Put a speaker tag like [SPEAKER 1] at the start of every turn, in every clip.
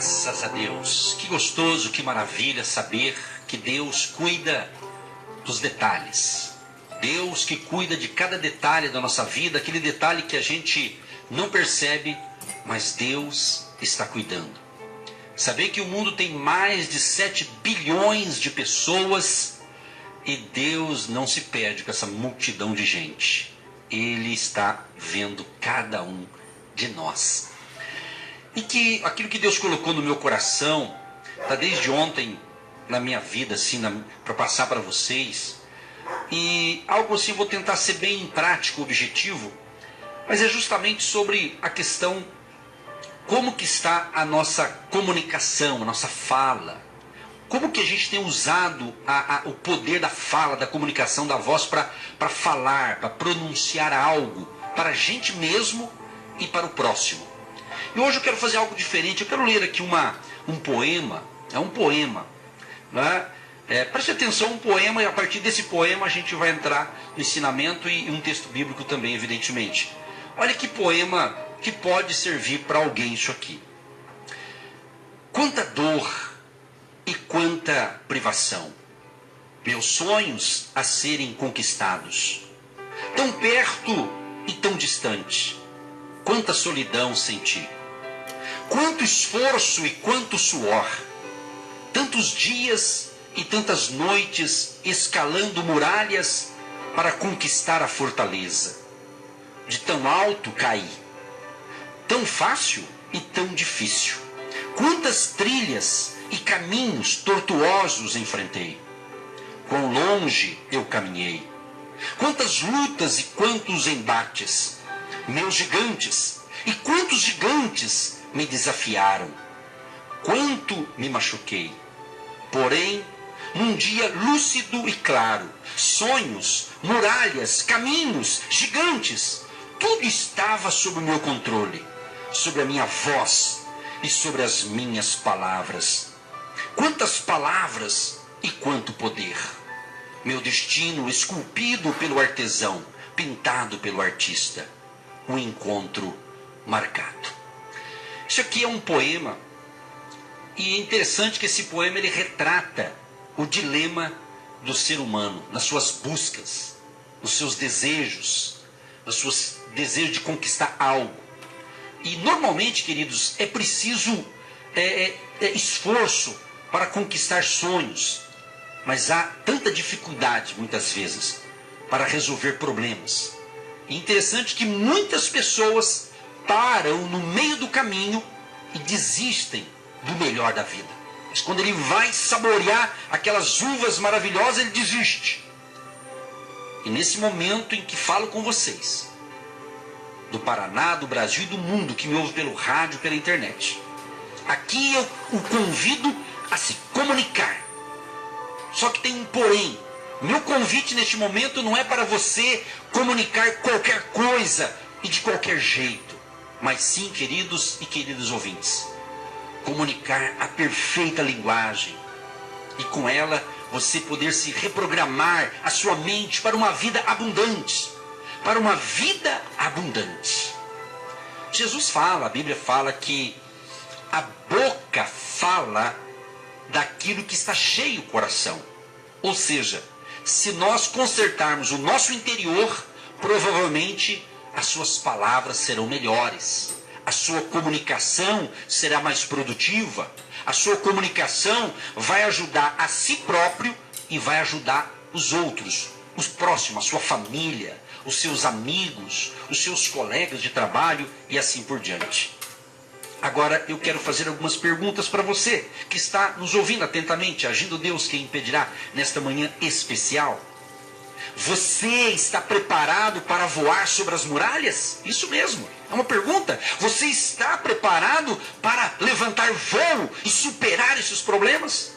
[SPEAKER 1] Graças a Deus. Que gostoso, que maravilha saber que Deus cuida dos detalhes. Deus que cuida de cada detalhe da nossa vida, aquele detalhe que a gente não percebe, mas Deus está cuidando. Saber que o mundo tem mais de 7 bilhões de pessoas e Deus não se perde com essa multidão de gente. Ele está vendo cada um de nós. E que aquilo que Deus colocou no meu coração, está desde ontem na minha vida, assim, para passar para vocês. E algo assim, vou tentar ser bem prático, objetivo, mas é justamente sobre a questão, como que está a nossa comunicação, a nossa fala. Como que a gente tem usado o poder da fala, da comunicação, da voz para falar, para pronunciar algo, para a gente mesmo e para o próximo. E hoje eu quero fazer algo diferente. Eu quero ler aqui um poema. É um poema, né? Preste atenção, um poema, e a partir desse poema a gente vai entrar no ensinamento e um texto bíblico também, evidentemente. Olha que poema que pode servir para alguém isso aqui. Quanta dor e quanta privação, meus sonhos a serem conquistados, tão perto e tão distante, quanta solidão senti, quanto esforço e quanto suor, tantos dias e tantas noites escalando muralhas para conquistar a fortaleza. De tão alto caí, tão fácil e tão difícil. Quantas trilhas e caminhos tortuosos enfrentei. Quão longe eu caminhei. Quantas lutas e quantos embates. Meus gigantes, e quantos gigantes me desafiaram. Quanto me machuquei. Porém, num dia lúcido e claro, sonhos, muralhas, caminhos, gigantes, tudo estava sob o meu controle, sobre a minha voz e sobre as minhas palavras. Quantas palavras e quanto poder. Meu destino esculpido pelo artesão, pintado pelo artista. Um encontro marcado. Isso aqui é um poema, e é interessante que esse poema ele retrata o dilema do ser humano, nas suas buscas, nos seus desejos, nos seus desejos de conquistar algo. E normalmente, queridos, é preciso esforço para conquistar sonhos, mas há tanta dificuldade, muitas vezes, para resolver problemas. É interessante que muitas pessoas param no meio do caminho e desistem do melhor da vida. Mas quando ele vai saborear aquelas uvas maravilhosas, ele desiste. E nesse momento em que falo com vocês, do Paraná, do Brasil e do mundo, que me ouve pelo rádio, pela internet, aqui eu o convido a se comunicar. Só que tem um porém. Meu convite neste momento não é para você comunicar qualquer coisa e de qualquer jeito, mas sim, queridos e queridas ouvintes, comunicar a perfeita linguagem e com ela você poder se reprogramar a sua mente para uma vida abundante, para uma vida abundante. Jesus fala, a Bíblia fala que a boca fala daquilo que está cheio o coração. Ou seja, se nós consertarmos o nosso interior, provavelmente as suas palavras serão melhores, a sua comunicação será mais produtiva, a sua comunicação vai ajudar a si próprio e vai ajudar os outros, os próximos, a sua família, os seus amigos, os seus colegas de trabalho e assim por diante. Agora eu quero fazer algumas perguntas para você que está nos ouvindo atentamente. Agindo Deus, quem impedirá, nesta manhã especial. Você está preparado para voar sobre as muralhas? Isso mesmo, é uma pergunta. Você está preparado para levantar voo e superar esses problemas?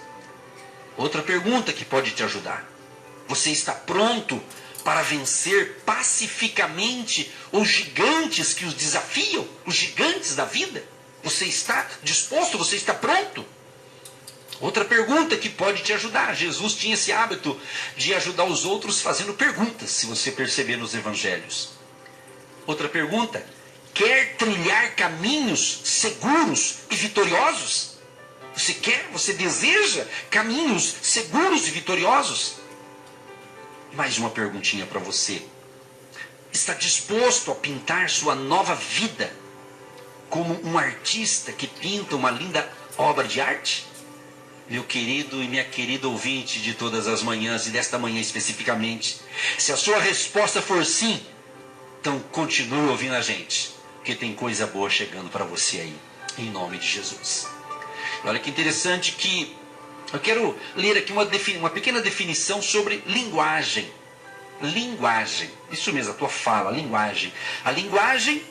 [SPEAKER 1] Outra pergunta que pode te ajudar. Você está pronto para vencer pacificamente os gigantes que os desafiam? Os gigantes da vida? Você está disposto? Você está pronto? Outra pergunta que pode te ajudar. Jesus tinha esse hábito de ajudar os outros fazendo perguntas, se você perceber nos evangelhos. Outra pergunta: quer trilhar caminhos seguros e vitoriosos? Você quer, você deseja caminhos seguros e vitoriosos? Mais uma perguntinha para você. Está disposto a pintar sua nova vida como um artista que pinta uma linda obra de arte? Meu querido e minha querida ouvinte de todas as manhãs, e desta manhã especificamente, se a sua resposta for sim, então continue ouvindo a gente, porque tem coisa boa chegando para você aí, em nome de Jesus. Olha que interessante que eu quero ler aqui uma pequena definição sobre linguagem. Linguagem, isso mesmo, a tua fala, linguagem. A linguagem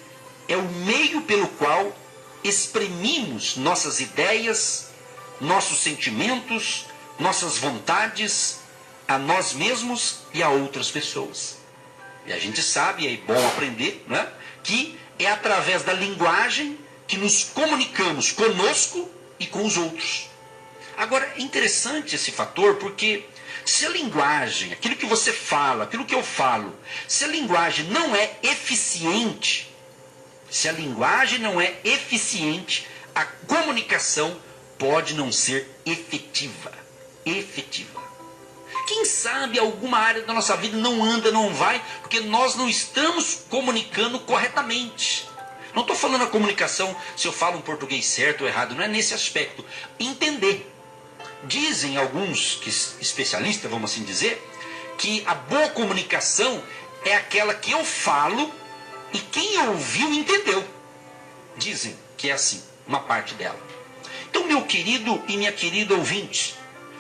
[SPEAKER 1] é o meio pelo qual exprimimos nossas ideias, nossos sentimentos, nossas vontades a nós mesmos e a outras pessoas. E a gente sabe, é bom aprender, né, que é através da linguagem que nos comunicamos conosco e com os outros. Agora, é interessante esse fator, porque se a linguagem, aquilo que você fala, aquilo que eu falo, se a linguagem não é eficiente, a comunicação pode não ser efetiva. Quem sabe alguma área da nossa vida não anda, não vai, porque nós não estamos comunicando corretamente. Não estou falando a comunicação se eu falo um português certo ou errado, não é nesse aspecto. Entender. Dizem alguns especialistas, vamos assim dizer, que a boa comunicação é aquela que eu falo e quem ouviu entendeu. Dizem que é assim, uma parte dela. Então, meu querido e minha querida ouvinte,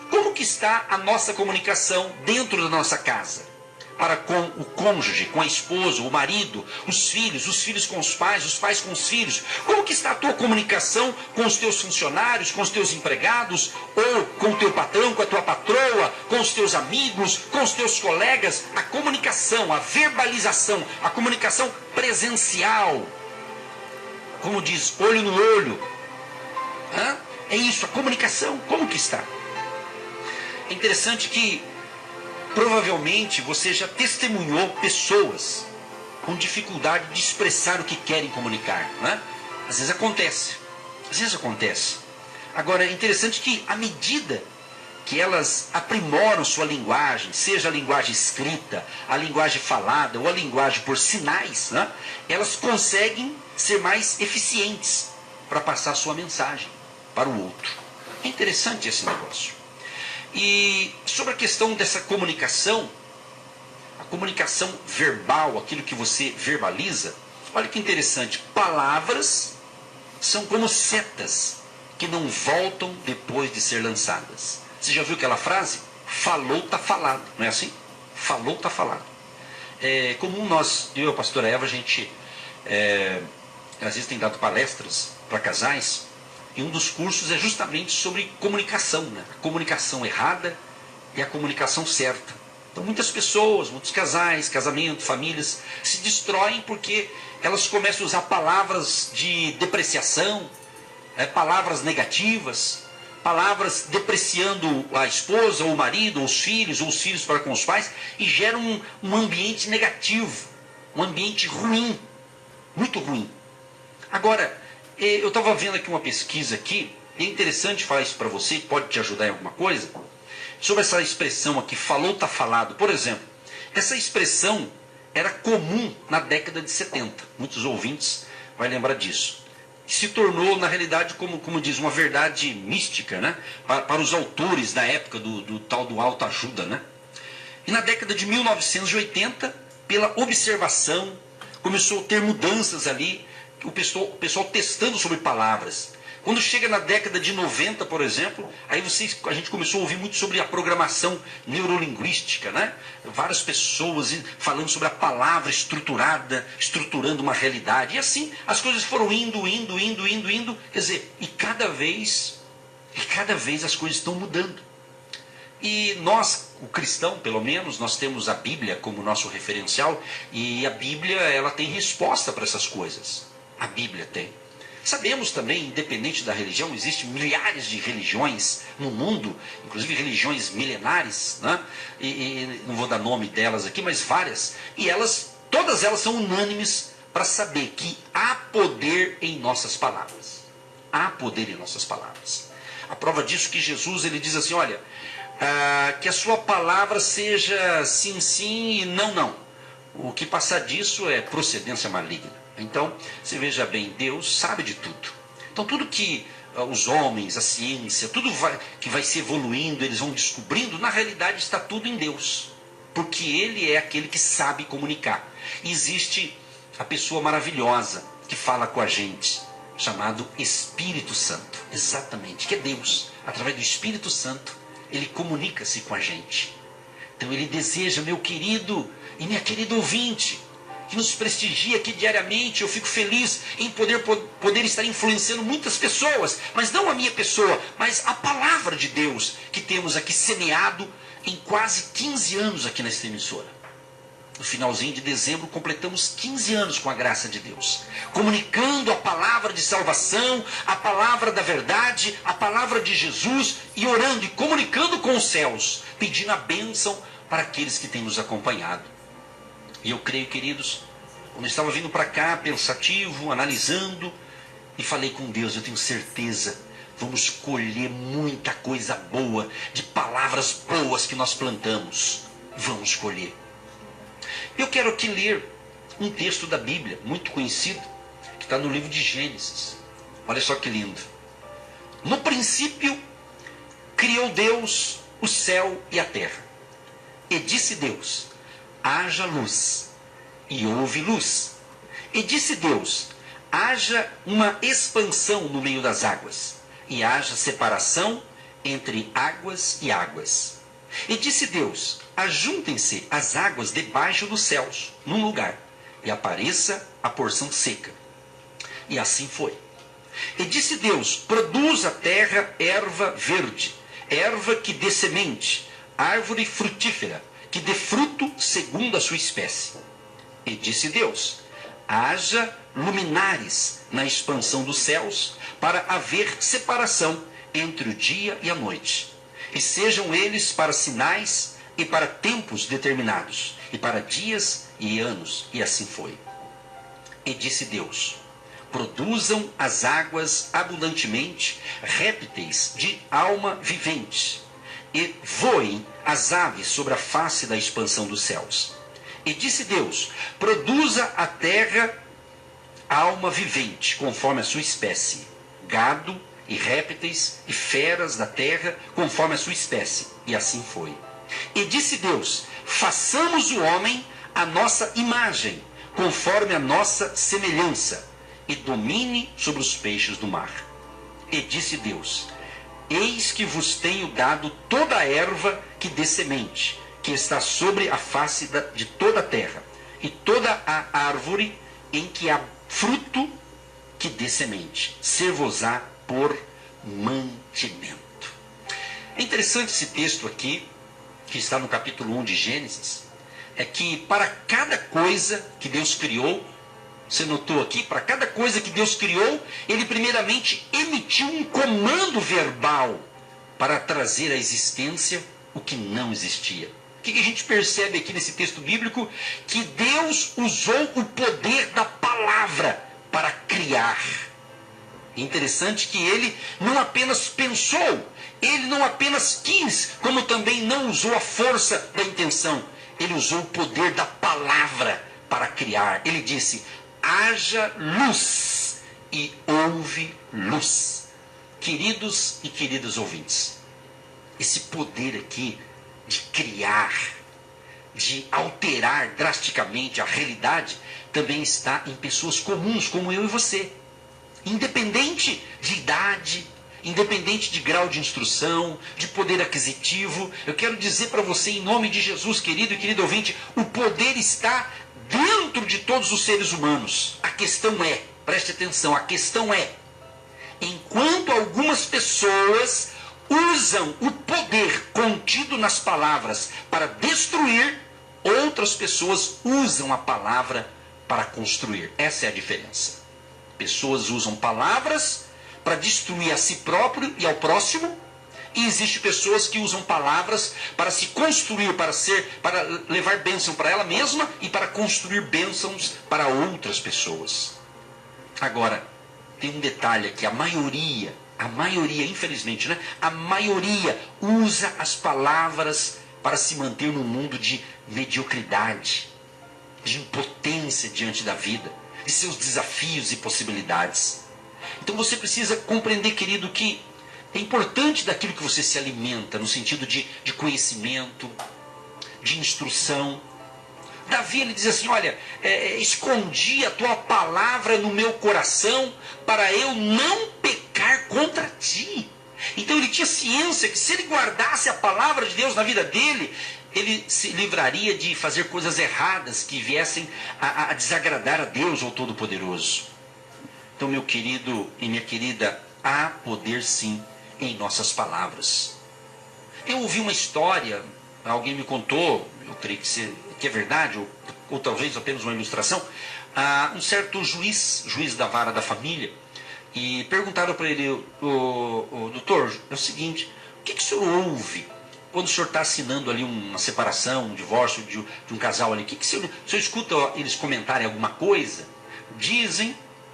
[SPEAKER 1] como que está a nossa comunicação dentro da nossa casa? Para com o cônjuge, com a esposa, o marido, os filhos com os pais com os filhos. Como que está a tua comunicação com os teus funcionários, com os teus empregados, ou com o teu patrão, com a tua patroa, com os teus amigos, com os teus colegas? A comunicação, a verbalização, a comunicação presencial. Como diz, olho no olho. É isso, a comunicação, como que está? É interessante que provavelmente você já testemunhou pessoas com dificuldade de expressar o que querem comunicar, né? Às vezes acontece. Agora, é interessante que à medida que elas aprimoram sua linguagem, seja a linguagem escrita, a linguagem falada ou a linguagem por sinais, né? Elas conseguem ser mais eficientes para passar sua mensagem para o outro. É interessante esse negócio. E sobre a questão dessa comunicação, a comunicação verbal, aquilo que você verbaliza, olha que interessante, palavras são como setas que não voltam depois de ser lançadas. Você já viu aquela frase? Falou, tá falado, não é assim? Falou, tá falado. É comum nós, eu e a pastora Eva, a gente às vezes tem dado palestras para casais, e um dos cursos é justamente sobre comunicação, né? A comunicação errada e a comunicação certa. Então muitas pessoas, muitos casais, casamento, famílias, se destroem porque elas começam a usar palavras de depreciação, palavras negativas, palavras depreciando a esposa, ou o marido, ou os filhos para com os pais, e geram um ambiente negativo, um ambiente ruim, muito ruim. Agora, eu estava vendo aqui uma pesquisa aqui, e é interessante falar isso para você, pode te ajudar em alguma coisa, sobre essa expressão aqui, falou, tá falado. Por exemplo, essa expressão era comum na década de 70, muitos ouvintes vão lembrar disso. Se tornou, na realidade, como diz, uma verdade mística, né? Para os autores da época do tal do autoajuda, né? E na década de 1980, pela observação, começou a ter mudanças ali, o pessoal testando sobre palavras. Quando chega na década de 90, por exemplo, aí a gente começou a ouvir muito sobre a programação neurolinguística, né? Várias pessoas falando sobre a palavra estruturada, estruturando uma realidade. E assim as coisas foram indo. Quer dizer, e cada vez as coisas estão mudando. E nós, o cristão, pelo menos, nós temos a Bíblia como nosso referencial, e a Bíblia, ela tem resposta para essas coisas. A Bíblia tem. Sabemos também, independente da religião, existem milhares de religiões no mundo, inclusive religiões milenares, né? E não vou dar nome delas aqui, mas várias. E todas elas são unânimes para saber que há poder em nossas palavras. Há poder em nossas palavras. A prova disso que Jesus ele diz assim, olha, que a sua palavra seja sim, sim e não, não. O que passar disso é procedência maligna. Então, você veja bem, Deus sabe de tudo. Então, tudo que os homens, a ciência, tudo que vai se evoluindo, eles vão descobrindo, na realidade está tudo em Deus. Porque Ele é aquele que sabe comunicar. E existe a pessoa maravilhosa que fala com a gente, chamado Espírito Santo. Exatamente, que é Deus. Através do Espírito Santo, Ele comunica-se com a gente. Então Ele deseja, meu querido e minha querida ouvinte, que nos prestigia aqui diariamente. Eu fico feliz em poder estar influenciando muitas pessoas, mas não a minha pessoa, mas a palavra de Deus que temos aqui semeado em quase 15 anos aqui nesta emissora. No finalzinho de dezembro completamos 15 anos com a graça de Deus, comunicando a palavra de salvação, a palavra da verdade, a palavra de Jesus, e orando e comunicando com os céus, pedindo a bênção para aqueles que têm nos acompanhado. E eu creio, queridos, quando eu estava vindo para cá, pensativo, analisando, e falei com Deus, eu tenho certeza, vamos colher muita coisa boa, de palavras boas que nós plantamos. Vamos colher. Eu quero aqui ler um texto da Bíblia, muito conhecido, que está no livro de Gênesis. Olha só que lindo. No princípio, criou Deus o céu e a terra. E disse Deus, haja luz, e houve luz. E disse Deus, haja uma expansão no meio das águas, e haja separação entre águas e águas. E disse Deus, ajuntem-se as águas debaixo dos céus, num lugar, e apareça a porção seca. E assim foi. E disse Deus, produza a terra erva verde, erva que dê semente, árvore frutífera, que dê fruto segundo a sua espécie. E disse Deus, haja luminares na expansão dos céus, para haver separação entre o dia e a noite. E sejam eles para sinais e para tempos determinados, e para dias e anos. E assim foi. E disse Deus, produzam as águas abundantemente répteis de alma vivente, e voem as aves sobre a face da expansão dos céus. E disse Deus, produza a terra alma vivente, conforme a sua espécie, gado e répteis e feras da terra, conforme a sua espécie. E assim foi. E disse Deus, façamos o homem à nossa imagem, conforme a nossa semelhança, e domine sobre os peixes do mar. E disse Deus, eis que vos tenho dado toda a erva que dê semente, que está sobre a face de toda a terra, e toda a árvore em que há fruto que dê semente, ser-vos-á por mantimento. É interessante esse texto aqui, que está no capítulo 1 de Gênesis, é que para cada coisa que Deus criou, você notou aqui, para cada coisa que Deus criou, Ele primeiramente emitiu um comando verbal para trazer à existência o que não existia. O que a gente percebe aqui nesse texto bíblico? Que Deus usou o poder da palavra para criar. Interessante que Ele não apenas pensou, Ele não apenas quis, como também não usou a força da intenção. Ele usou o poder da palavra para criar. Ele disse, haja luz, e houve luz. Queridos e queridas ouvintes, esse poder aqui de criar, de alterar drasticamente a realidade, também está em pessoas comuns como eu e você. Independente de idade, independente de grau de instrução, de poder aquisitivo, eu quero dizer para você, em nome de Jesus, querido e querido ouvinte, o poder está dentro de todos os seres humanos. A questão é, preste atenção, a questão é, enquanto algumas pessoas usam o poder contido nas palavras para destruir, outras pessoas usam a palavra para construir. Essa é a diferença. Pessoas usam palavras para destruir a si próprio e ao próximo, e existem pessoas que usam palavras para se construir, para levar bênção para ela mesma e para construir bênçãos para outras pessoas. Agora, tem um detalhe aqui, a maioria A maioria, infelizmente, né? A maioria usa as palavras para se manter num mundo de mediocridade, de impotência diante da vida, de seus desafios e possibilidades. Então você precisa compreender, querido, que é importante daquilo que você se alimenta, no sentido de conhecimento, de instrução. Davi, ele diz assim, olha, escondi a tua palavra no meu coração para eu não pecar contra ti. Então ele tinha ciência que se ele guardasse a palavra de Deus na vida dele, ele se livraria de fazer coisas erradas que viessem a desagradar a Deus, ao Todo-Poderoso. Então, meu querido e minha querida, há poder sim em nossas palavras. Eu ouvi uma história, alguém me contou, eu creio que é verdade, ou talvez apenas uma ilustração, um certo juiz da vara da família, e perguntaram para ele, o doutor, é o seguinte, o que o senhor ouve quando o senhor está assinando ali uma separação, um divórcio de um casal ali? O senhor escuta eles comentarem alguma coisa?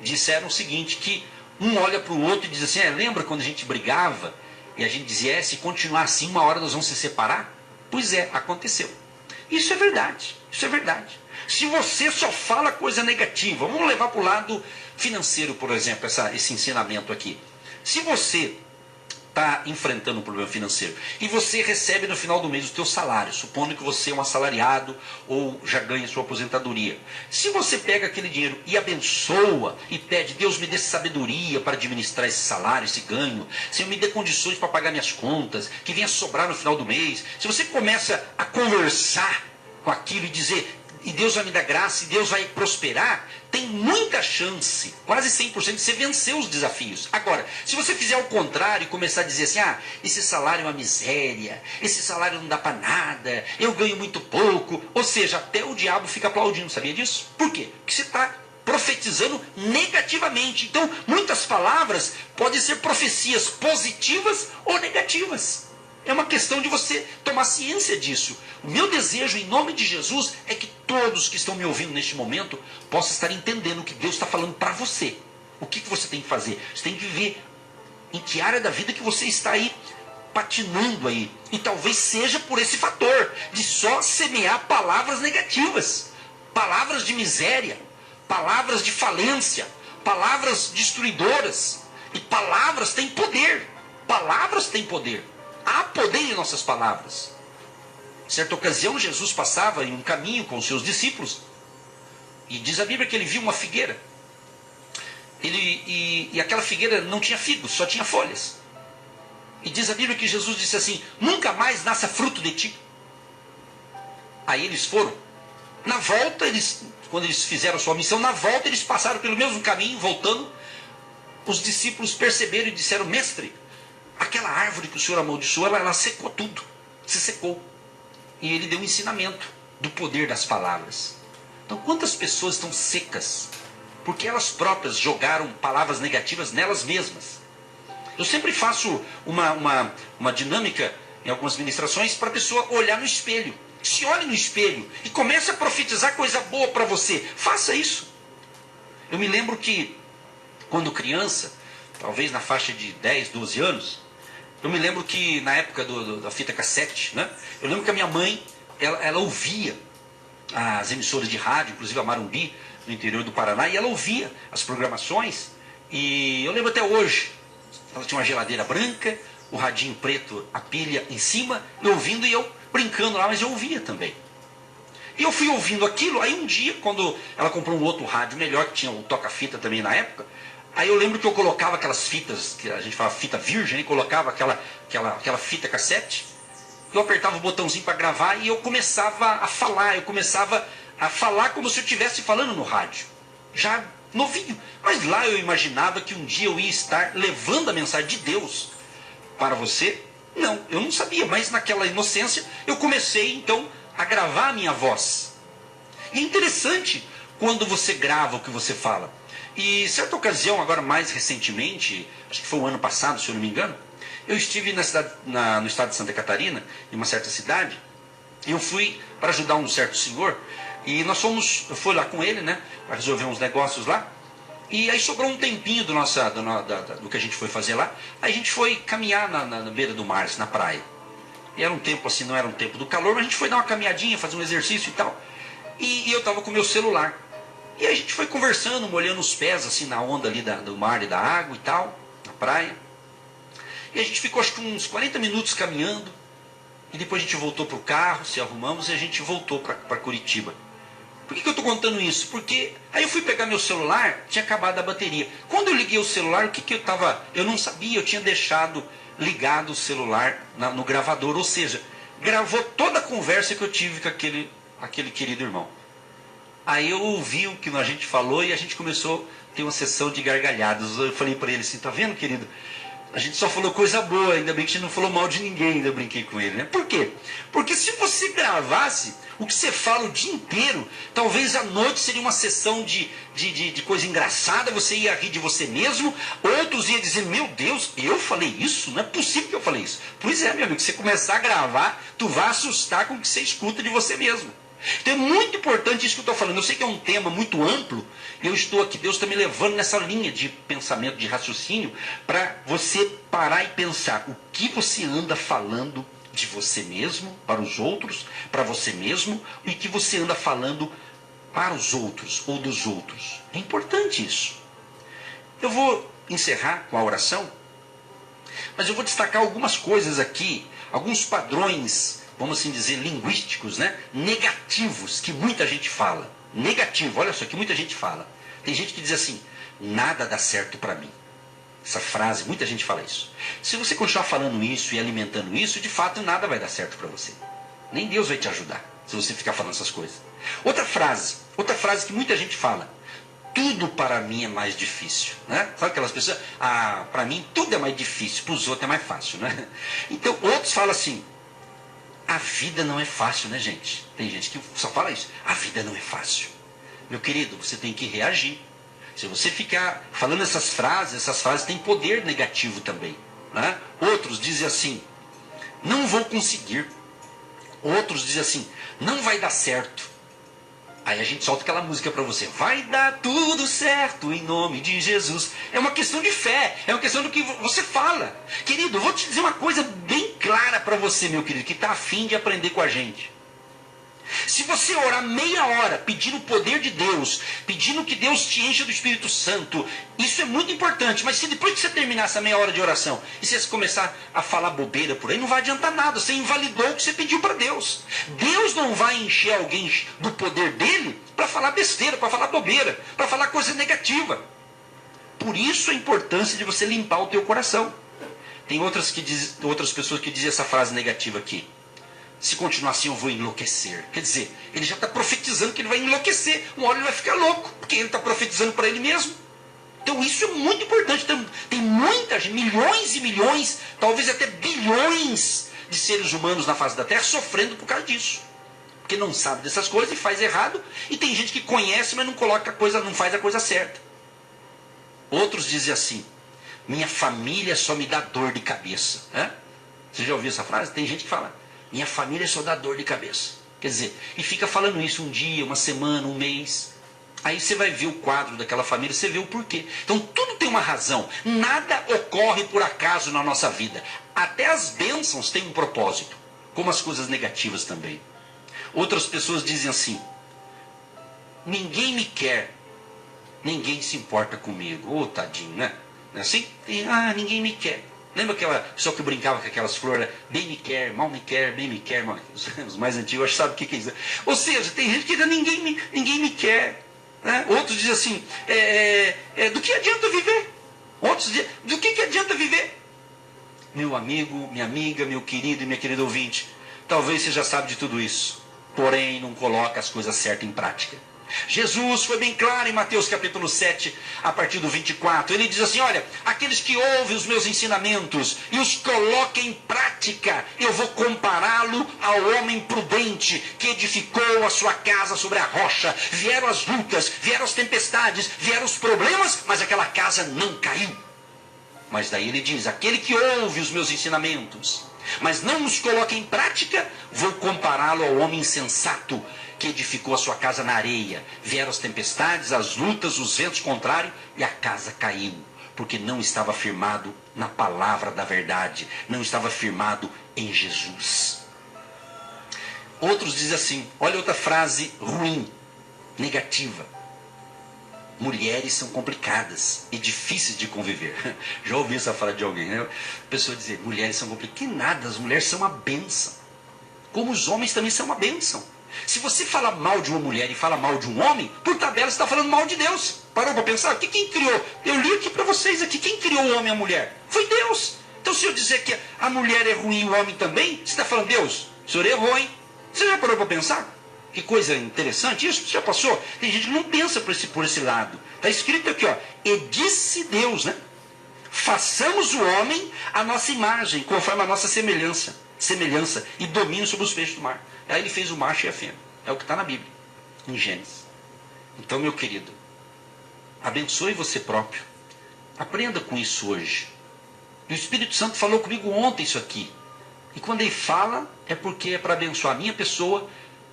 [SPEAKER 1] Disseram o seguinte, que um olha para o outro e diz assim, lembra quando a gente brigava e a gente dizia, se continuar assim, uma hora nós vamos se separar? Pois é, aconteceu. Isso é verdade, isso é verdade. Se você só fala coisa negativa, vamos levar para o lado financeiro, por exemplo, esse ensinamento aqui. Se você está enfrentando um problema financeiro e você recebe no final do mês o teu salário, supondo que você é um assalariado ou já ganha sua aposentadoria, se você pega aquele dinheiro e abençoa e pede, Deus me dê sabedoria para administrar esse salário, esse ganho, Senhor me dê condições para pagar minhas contas, que venha sobrar no final do mês, se você começa a conversar com aquilo e dizer, e Deus vai me dar graça, e Deus vai prosperar, tem muita chance, quase 100%, de você vencer os desafios. Agora, se você fizer o contrário e começar a dizer assim, esse salário é uma miséria, esse salário não dá para nada, eu ganho muito pouco, ou seja, até o diabo fica aplaudindo, sabia disso? Por quê? Porque você está profetizando negativamente. Então, muitas palavras podem ser profecias positivas ou negativas. É uma questão de você tomar ciência disso. O meu desejo, em nome de Jesus, é que todos que estão me ouvindo neste momento possam estar entendendo o que Deus está falando para você. O que você tem que fazer? Você tem que ver em que área da vida que você está aí patinando aí. E talvez seja por esse fator de só semear palavras negativas, palavras de miséria, palavras de falência, palavras destruidoras. E palavras têm poder. Palavras têm poder. Há poder em nossas palavras. Em certa ocasião, Jesus passava em um caminho com os seus discípulos. E diz a Bíblia que ele viu uma figueira. E aquela figueira não tinha figos, só tinha folhas. E diz a Bíblia que Jesus disse assim, nunca mais nasça fruto de ti. Aí eles foram. Na volta, quando eles fizeram sua missão, na volta eles passaram pelo mesmo caminho, voltando. Os discípulos perceberam e disseram, mestre, aquela árvore que o Senhor amaldiçoou, ela secou tudo. Se secou. E ele deu um ensinamento do poder das palavras. Então, quantas pessoas estão secas? Porque elas próprias jogaram palavras negativas nelas mesmas. Eu sempre faço uma dinâmica em algumas ministrações para a pessoa olhar no espelho. Se olhe no espelho e comece a profetizar coisa boa para você. Faça isso. Eu me lembro que, quando criança, talvez na faixa de 10, 12 anos, eu me lembro que na época da fita cassete, né? Eu lembro que a minha mãe, ela ouvia as emissoras de rádio, inclusive a Marumbi, no interior do Paraná, e ela ouvia as programações, e eu lembro até hoje, ela tinha uma geladeira branca, o radinho preto, a pilha em cima, eu ouvindo e eu brincando lá, mas eu ouvia também. E eu fui ouvindo aquilo, aí um dia, quando ela comprou um outro rádio melhor, que tinha o toca-fita também na época, aí eu lembro que eu colocava aquelas fitas, que a gente fala fita virgem, e colocava aquela fita cassete, eu apertava o botãozinho para gravar e eu começava a falar, como se eu estivesse falando no rádio, já novinho. Mas lá eu imaginava que um dia eu ia estar levando a mensagem de Deus para você. Não, eu não sabia, mas naquela inocência eu comecei então a gravar a minha voz. E é interessante quando você grava o que você fala. E certa ocasião, agora mais recentemente, acho que foi o ano passado, se eu não me engano, eu estive no estado de Santa Catarina, em uma certa cidade, e eu fui para ajudar um certo senhor, e eu fui lá com ele, né, para resolver uns negócios lá, E aí sobrou um tempinho do que a gente foi fazer lá. Aí a gente foi caminhar na beira do mar, na praia. E era um tempo assim, não era um tempo do calor, mas a gente foi dar uma caminhadinha, fazer um exercício e tal. E eu estava com o meu celular. E aí a gente foi conversando, molhando os pés assim na onda ali do mar e da água e tal, na praia. E a gente ficou acho que uns 40 minutos caminhando. E depois a gente voltou para o carro, se arrumamos e a gente voltou para Curitiba. Por que eu estou contando isso? Porque aí eu fui pegar meu celular, tinha acabado a bateria. Quando eu liguei o celular, o que eu estava... Eu não sabia, eu tinha deixado ligado o celular no gravador. Ou seja, gravou toda a conversa que eu tive com aquele querido irmão. Aí eu ouvi o que a gente falou e a gente começou a ter uma sessão de gargalhadas. Eu falei para ele assim, tá vendo, querido? A gente só falou coisa boa, ainda bem que a gente não falou mal de ninguém, ainda brinquei com ele, né? Por quê? Porque se você gravasse o que você fala o dia inteiro, talvez à noite seria uma sessão de coisa engraçada, você ia rir de você mesmo, outros iam dizer, meu Deus, eu falei isso? Não é possível que eu falei isso. Pois é, meu amigo, se você começar a gravar, tu vai assustar com o que você escuta de você mesmo. Então é muito importante isso que eu estou falando. Eu sei que é um tema muito amplo, eu estou aqui, Deus está me levando nessa linha de pensamento, de raciocínio, para você parar e pensar o que você anda falando de você mesmo, para os outros, para você mesmo, e que você anda falando para os outros ou dos outros. É importante isso. Eu vou encerrar com a oração, mas eu vou destacar algumas coisas aqui, alguns padrões, vamos assim dizer, linguísticos, né? Negativos, que muita gente fala. Negativo, olha só, que muita gente fala. Tem gente que diz assim, nada dá certo para mim. Essa frase, muita gente fala isso. Se você continuar falando isso e alimentando isso, de fato nada vai dar certo para você. Nem Deus vai te ajudar, se você ficar falando essas coisas. Outra frase que muita gente fala, tudo para mim é mais difícil, né? Sabe aquelas pessoas, para mim tudo é mais difícil, para os outros é mais fácil, né? Então outros falam assim, a vida não é fácil, né, gente? Tem gente que só fala isso. A vida não é fácil. Meu querido, você tem que reagir. Se você ficar falando essas frases têm poder negativo também, né? Outros dizem assim, não vou conseguir. Outros dizem assim, não vai dar certo. Aí a gente solta aquela música para você. Vai dar tudo certo em nome de Jesus. É uma questão de fé. É uma questão do que você fala. Querido, eu vou te dizer uma coisa bem clara para você, meu querido, que está afim de aprender com a gente. Se você orar meia hora pedindo o poder de Deus, pedindo que Deus te encha do Espírito Santo, isso é muito importante. Mas se depois que você terminar essa meia hora de oração e você começar a falar bobeira por aí, não vai adiantar nada. Você invalidou o que você pediu para Deus. Deus não vai encher alguém do poder dele para falar besteira, para falar bobeira, para falar coisa negativa. Por isso a importância de você limpar o teu coração. Tem outras pessoas que dizem essa frase negativa aqui. Se continuar assim eu vou enlouquecer. Quer dizer, ele já está profetizando que ele vai enlouquecer. Uma hora ele vai ficar louco, porque ele está profetizando para ele mesmo. Então isso é muito importante. Tem muitas, milhões e milhões, talvez até bilhões de seres humanos na face da Terra sofrendo por causa disso. Porque não sabe dessas coisas e faz errado. E tem gente que conhece, mas não faz a coisa certa. Outros dizem assim, minha família só me dá dor de cabeça. Você já ouviu essa frase? Tem gente que fala, minha família só dá dor de cabeça. Quer dizer, e fica falando isso um dia, uma semana, um mês. Aí você vai ver o quadro daquela família, você vê o porquê. Então tudo tem uma razão. Nada ocorre por acaso na nossa vida. Até as bênçãos têm um propósito, como as coisas negativas também. Outras pessoas dizem assim, ninguém me quer, ninguém se importa comigo. Ô, tadinho, né? Não é assim? Ninguém me quer. Lembra aquela pessoa que brincava com aquelas flores? Bem me quer, mal me quer, bem me quer. Mal... Os mais antigos acho que sabem o que é isso. Ou seja, tem gente que diz, ninguém me quer. Né? Outros dizem assim, do que adianta viver? Outros dizem, do que adianta viver? Meu amigo, minha amiga, meu querido e minha querida ouvinte, talvez você já sabe de tudo isso, porém não coloca as coisas certas em prática. Jesus foi bem claro em Mateus capítulo 7, a partir do 24. Ele diz assim, olha, aqueles que ouvem os meus ensinamentos e os colocam em prática, eu vou compará-lo ao homem prudente que edificou a sua casa sobre a rocha. Vieram as lutas, vieram as tempestades, vieram os problemas, mas aquela casa não caiu. Mas daí ele diz, aquele que ouve os meus ensinamentos, mas não os coloca em prática, vou compará-lo ao homem insensato que edificou a sua casa na areia. Vieram as tempestades, as lutas, os ventos contrários, e a casa caiu, porque não estava firmado na palavra da verdade, não estava firmado em Jesus. Outros dizem assim, olha outra frase ruim, negativa. Mulheres são complicadas e difíceis de conviver. Já ouvi essa frase de alguém, né? A pessoa dizer, mulheres são complicadas. Que nada, as mulheres são uma bênção. Como os homens também são uma bênção. Se você fala mal de uma mulher e fala mal de um homem, por tabela você está falando mal de Deus. Parou para pensar? Quem criou? Eu li aqui para vocês aqui. Quem criou o homem e a mulher? Foi Deus. Então se eu dizer que a mulher é ruim e o homem também, você está falando, Deus, o senhor errou, hein? Você já parou para pensar? Que coisa interessante isso, já passou? Tem gente que não pensa por esse lado. Está escrito aqui, ó, e disse Deus, né? Façamos o homem a nossa imagem, conforme a nossa semelhança, e domínio sobre os peixes do mar. Aí ele fez o macho e a fêmea. É o que está na Bíblia, em Gênesis. Então, meu querido, abençoe você próprio. Aprenda com isso hoje. E o Espírito Santo falou comigo ontem isso aqui. E quando ele fala, é porque é para abençoar a minha pessoa,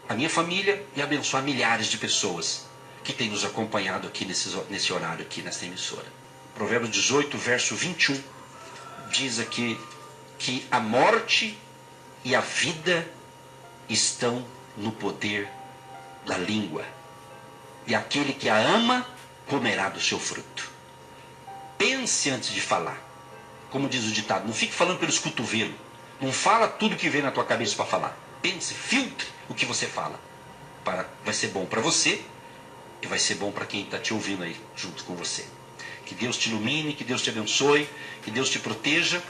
[SPEAKER 1] a minha família e abençoar milhares de pessoas que têm nos acompanhado aqui nesse horário, aqui nessa emissora. Provérbios 18, verso 21, diz aqui que a morte e a vida estão no poder da língua. E aquele que a ama comerá do seu fruto. Pense antes de falar. Como diz o ditado, não fique falando pelos cotovelos. Não fala tudo que vem na tua cabeça para falar. Pense, filtre o que você fala. Vai ser bom para você e vai ser bom para quem está te ouvindo aí junto com você. Que Deus te ilumine, que Deus te abençoe, que Deus te proteja